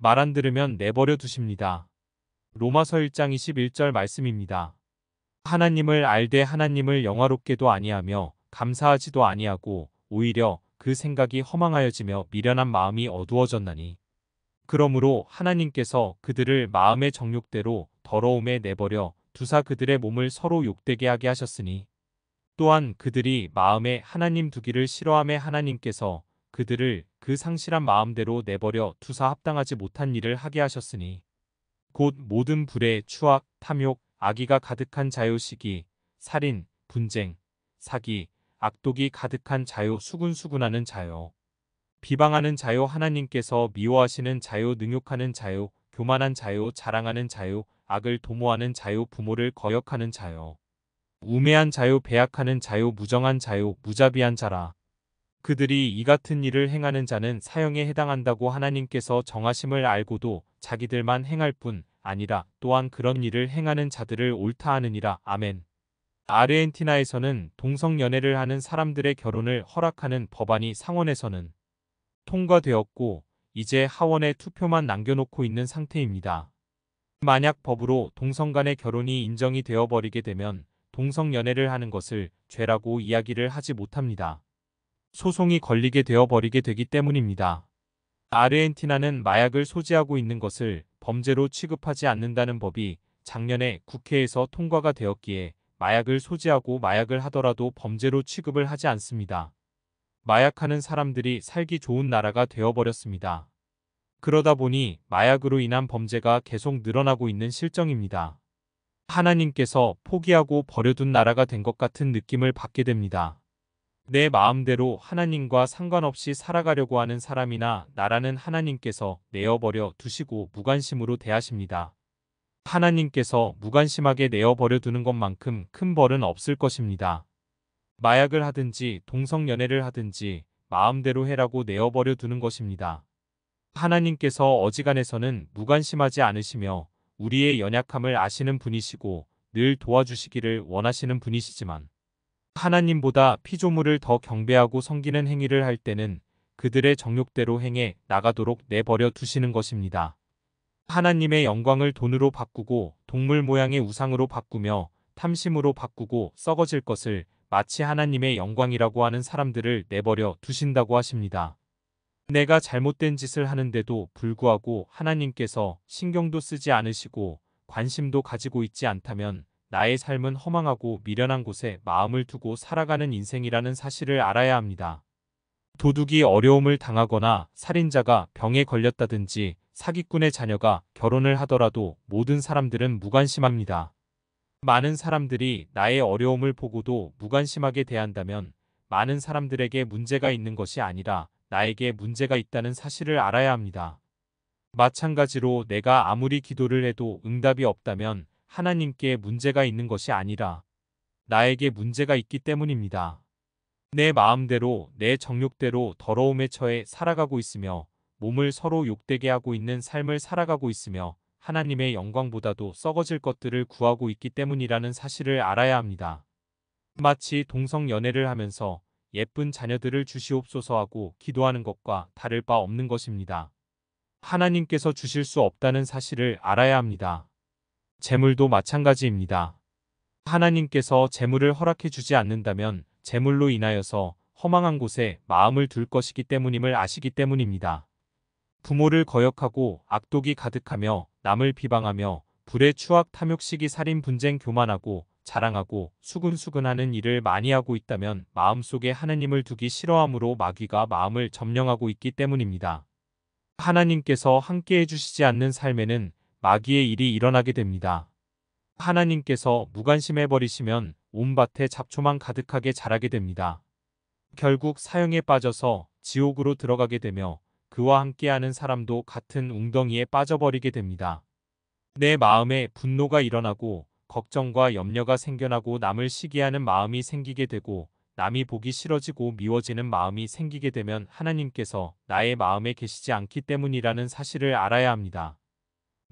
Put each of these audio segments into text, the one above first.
말 안 들으면 내버려 두십니다. 로마서 1장 21절 말씀입니다. 하나님을 알되 하나님을 영화롭게도 아니하며 감사하지도 아니하고 오히려 그 생각이 허망하여지며 미련한 마음이 어두워졌나니. 그러므로 하나님께서 그들을 마음의 정욕대로 더러움에 내버려 두사 그들의 몸을 서로 욕되게 하게 하셨으니, 또한 그들이 마음에 하나님 두기를 싫어하며 하나님께서 그들을 그 상실한 마음대로 내버려 두사 합당하지 못한 일을 하게 하셨으니, 곧 모든 불의 추악, 탐욕, 악의가 가득한 자요, 시기, 살인, 분쟁, 사기, 악독이 가득한 자요, 수군수군하는 자요, 비방하는 자요, 하나님께서 미워하시는 자요, 능욕하는 자요, 교만한 자요, 자랑하는 자요, 악을 도모하는 자요, 부모를 거역하는 자요, 우매한 자요, 배약하는 자요, 무정한 자요, 무자비한 자라. 그들이 이 같은 일을 행하는 자는 사형에 해당한다고 하나님께서 정하심을 알고도 자기들만 행할 뿐 아니라 또한 그런 일을 행하는 자들을 옳다 하느니라. 아멘. 아르헨티나에서는 동성연애를 하는 사람들의 결혼을 허락하는 법안이 상원에서는 통과되었고, 이제 하원에 투표만 남겨놓고 있는 상태입니다. 만약 법으로 동성 간의 결혼이 인정이 되어버리게 되면 동성연애를 하는 것을 죄라고 이야기를 하지 못합니다. 소송이 걸리게 되어버리게 되기 때문입니다. 아르헨티나는 마약을 소지하고 있는 것을 범죄로 취급하지 않는다는 법이 작년에 국회에서 통과가 되었기에 마약을 소지하고 마약을 하더라도 범죄로 취급을 하지 않습니다. 마약하는 사람들이 살기 좋은 나라가 되어버렸습니다. 그러다 보니 마약으로 인한 범죄가 계속 늘어나고 있는 실정입니다. 하나님께서 포기하고 버려둔 나라가 된 것 같은 느낌을 받게 됩니다. 내 마음대로 하나님과 상관없이 살아가려고 하는 사람이나 나라는 하나님께서 내어버려 두시고 무관심으로 대하십니다. 하나님께서 무관심하게 내어버려 두는 것만큼 큰 벌은 없을 것입니다. 마약을 하든지 동성연애를 하든지 마음대로 해라고 내어버려 두는 것입니다. 하나님께서 어지간해서는 무관심하지 않으시며 우리의 연약함을 아시는 분이시고 늘 도와주시기를 원하시는 분이시지만, 하나님보다 피조물을 더 경배하고 섬기는 행위를 할 때는 그들의 정욕대로 행해 나가도록 내버려 두시는 것입니다. 하나님의 영광을 돈으로 바꾸고 동물 모양의 우상으로 바꾸며 탐심으로 바꾸고 썩어질 것을 마치 하나님의 영광이라고 하는 사람들을 내버려 두신다고 하십니다. 내가 잘못된 짓을 하는데도 불구하고 하나님께서 신경도 쓰지 않으시고 관심도 가지고 있지 않다면 나의 삶은 허망하고 미련한 곳에 마음을 두고 살아가는 인생이라는 사실을 알아야 합니다. 도둑이 어려움을 당하거나 살인자가 병에 걸렸다든지 사기꾼의 자녀가 결혼을 하더라도 모든 사람들은 무관심합니다. 많은 사람들이 나의 어려움을 보고도 무관심하게 대한다면 많은 사람들에게 문제가 있는 것이 아니라 나에게 문제가 있다는 사실을 알아야 합니다. 마찬가지로 내가 아무리 기도를 해도 응답이 없다면 하나님께 문제가 있는 것이 아니라 나에게 문제가 있기 때문입니다. 내 마음대로 내 정욕대로 더러움에 처해 살아가고 있으며 몸을 서로 욕되게 하고 있는 삶을 살아가고 있으며 하나님의 영광보다도 썩어질 것들을 구하고 있기 때문이라는 사실을 알아야 합니다. 마치 동성연애를 하면서 예쁜 자녀들을 주시옵소서 하고 기도하는 것과 다를 바 없는 것입니다. 하나님께서 주실 수 없다는 사실을 알아야 합니다. 재물도 마찬가지입니다. 하나님께서 재물을 허락해 주지 않는다면 재물로 인하여서 허망한 곳에 마음을 둘 것이기 때문임을 아시기 때문입니다. 부모를 거역하고 악독이 가득하며 남을 비방하며 불의 추악, 탐욕, 시기, 살인, 분쟁, 교만하고 자랑하고 수근수근하는 일을 많이 하고 있다면 마음속에 하나님을 두기 싫어함으로 마귀가 마음을 점령하고 있기 때문입니다. 하나님께서 함께 해주시지 않는 삶에는 마귀의 일이 일어나게 됩니다. 하나님께서 무관심해버리시면 온 밭에 잡초만 가득하게 자라게 됩니다. 결국 사형에 빠져서 지옥으로 들어가게 되며 그와 함께하는 사람도 같은 웅덩이에 빠져버리게 됩니다. 내 마음에 분노가 일어나고 걱정과 염려가 생겨나고 남을 시기하는 마음이 생기게 되고 남이 보기 싫어지고 미워지는 마음이 생기게 되면 하나님께서 나의 마음에 계시지 않기 때문이라는 사실을 알아야 합니다.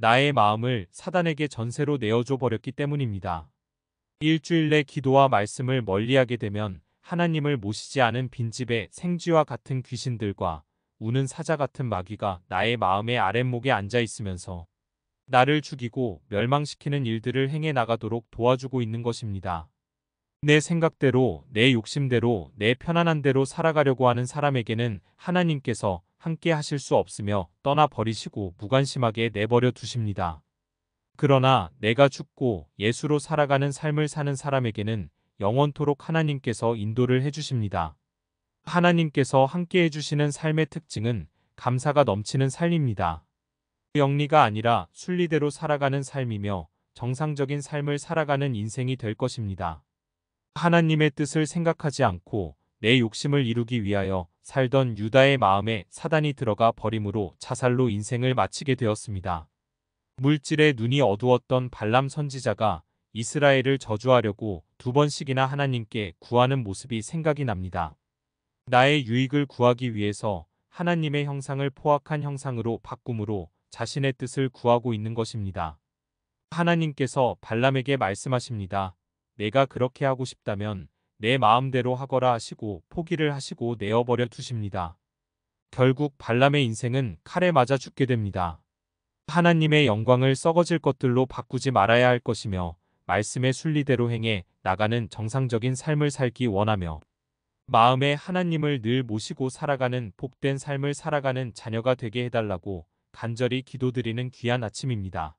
나의 마음을 사단에게 전세로 내어줘 버렸기 때문입니다. 일주일 내 기도와 말씀을 멀리하게 되면 하나님을 모시지 않은 빈집에 생쥐와 같은 귀신들과 우는 사자 같은 마귀가 나의 마음의 아랫목에 앉아 있으면서 나를 죽이고 멸망시키는 일들을 행해 나가도록 도와주고 있는 것입니다. 내 생각대로, 내 욕심대로, 내 편안한 대로 살아가려고 하는 사람에게는 하나님께서 함께 하실 수 없으며 떠나버리시고 무관심하게 내버려 두십니다. 그러나 내가 죽고 예수로 살아가는 삶을 사는 사람에게는 영원토록 하나님께서 인도를 해주십니다. 하나님께서 함께 해주시는 삶의 특징은 감사가 넘치는 삶입니다. 영리가 아니라 순리대로 살아가는 삶이며 정상적인 삶을 살아가는 인생이 될 것입니다. 하나님의 뜻을 생각하지 않고 내 욕심을 이루기 위하여 살던 유다의 마음에 사단이 들어가 버림으로 자살로 인생을 마치게 되었습니다. 물질에 눈이 어두웠던 발람 선지자가 이스라엘을 저주하려고 2번씩이나 하나님께 구하는 모습이 생각이 납니다. 나의 유익을 구하기 위해서 하나님의 형상을 포악한 형상으로 바꿈으로 자신의 뜻을 구하고 있는 것입니다. 하나님께서 발람에게 말씀하십니다. 내가 그렇게 하고 싶다면 내 마음대로 하거라 하시고 포기를 하시고 내어버려 두십니다. 결국 발람의 인생은 칼에 맞아 죽게 됩니다. 하나님의 영광을 썩어질 것들로 바꾸지 말아야 할 것이며 말씀의 순리대로 행해 나가는 정상적인 삶을 살기 원하며 마음에 하나님을 늘 모시고 살아가는 복된 삶을 살아가는 자녀가 되게 해달라고 간절히 기도드리는 귀한 아침입니다.